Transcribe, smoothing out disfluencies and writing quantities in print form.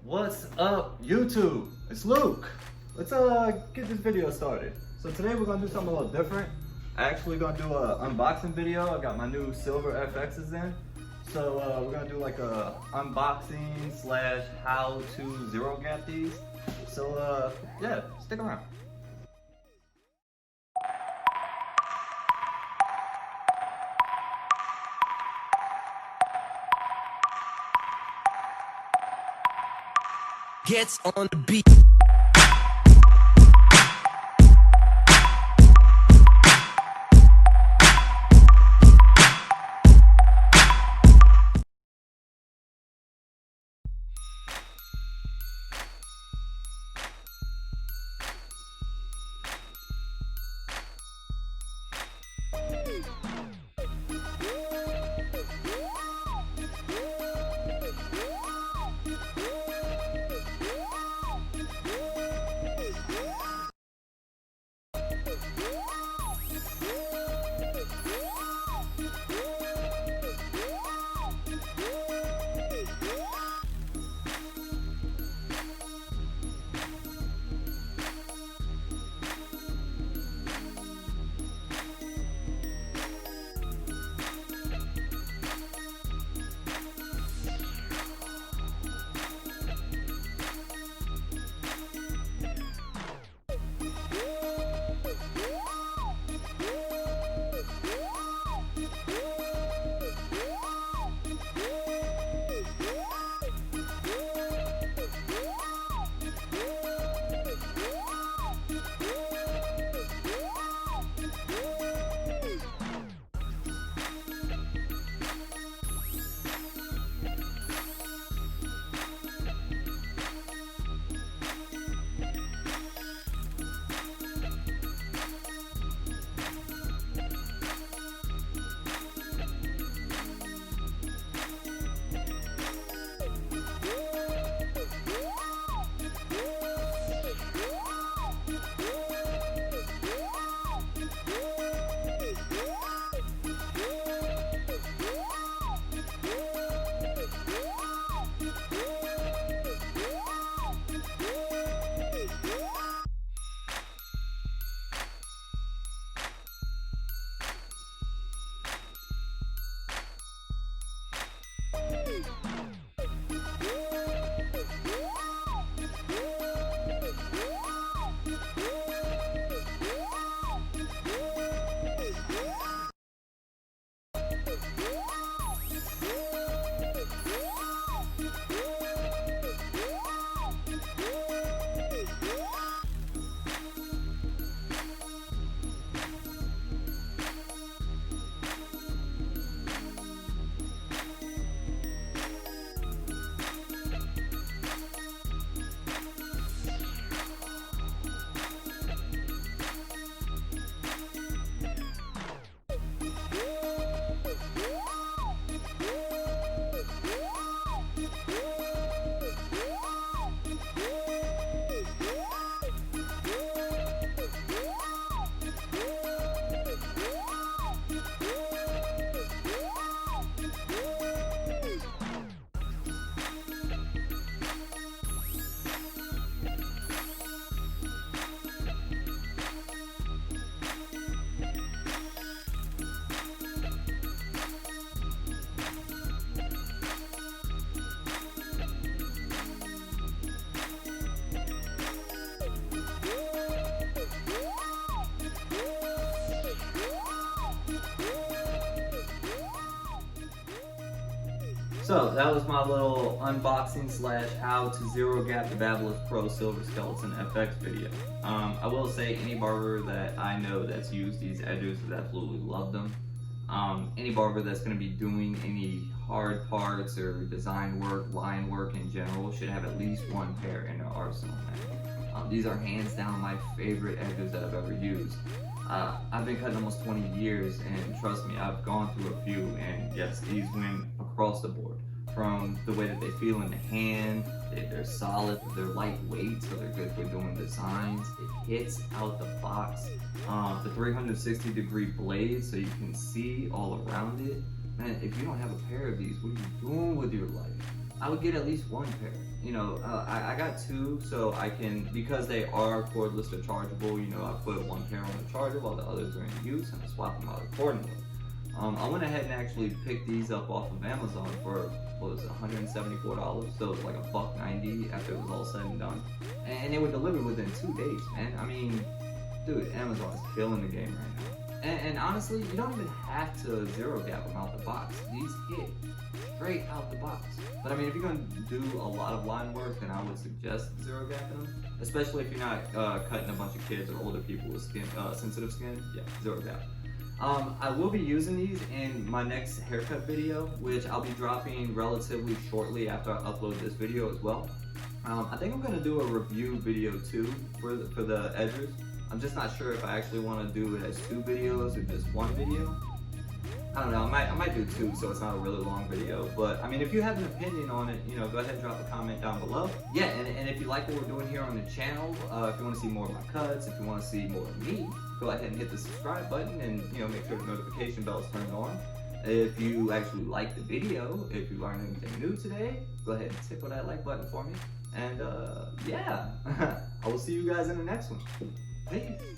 What's up, YouTube? It's Luke. Let's get this video started. So today we're gonna do something a little different. Actually gonna do a unboxing video. I got my new silver FXs in. So we're gonna do like a unboxing slash how to zero gap these. So yeah, stick around. Gets on the beat. So that was my little unboxing slash how to zero gap the Babyliss Pro Silver Skeleton FX video. I will say any barber that I know that's used these edges has absolutely loved them. Any barber that's going to be doing any hard parts or design work, line work in general should have at least one pair in their arsenal, man. These are hands down my favorite edges that I've ever used. I've been cutting almost 20 years, and trust me, I've gone through a few, and yes, these went across the board. From the way that they feel in the hand, they're solid, they're lightweight, so they're good for doing designs. It hits out the box. The 360-degree blade, so you can see all around it. Man, if you don't have a pair of these, what are you doing with your life? I would get at least one pair. You know, I got two, so I can, because they are cordless or chargeable, you know, I put one pair on the charger while the others are in use and I swap them out accordingly. I went ahead and actually picked these up off of Amazon for, what was it, $174, so it was like $1.90 after it was all said and done. And they were delivered within 2 days, man. I mean, dude, Amazon is killing the game right now. And honestly, you don't even have to zero gap them out the box. These hit straight out the box. But I mean, if you're gonna do a lot of line work, then I would suggest zero gapping them, especially if you're not cutting a bunch of kids or older people with skin, sensitive skin. Yeah, zero gap. I will be using these in my next haircut video, which I'll be dropping relatively shortly after I upload this video as well. I think I'm gonna do a review video too for the edgers. I'm just not sure if I actually want to do it as 2 videos or just 1 video. I don't know, I might do 2 so it's not a really long video. But I mean, if you have an opinion on it, you know, go ahead and drop a comment down below. Yeah, and if you like what we're doing here on the channel, if you want to see more of my cuts, if you want to see more of me, go ahead and hit the subscribe button and, you know, make sure the notification bell is turned on. If you actually like the video, if you learned anything new today, go ahead and tickle that like button for me. And yeah, I will see you guys in the next one. Peace.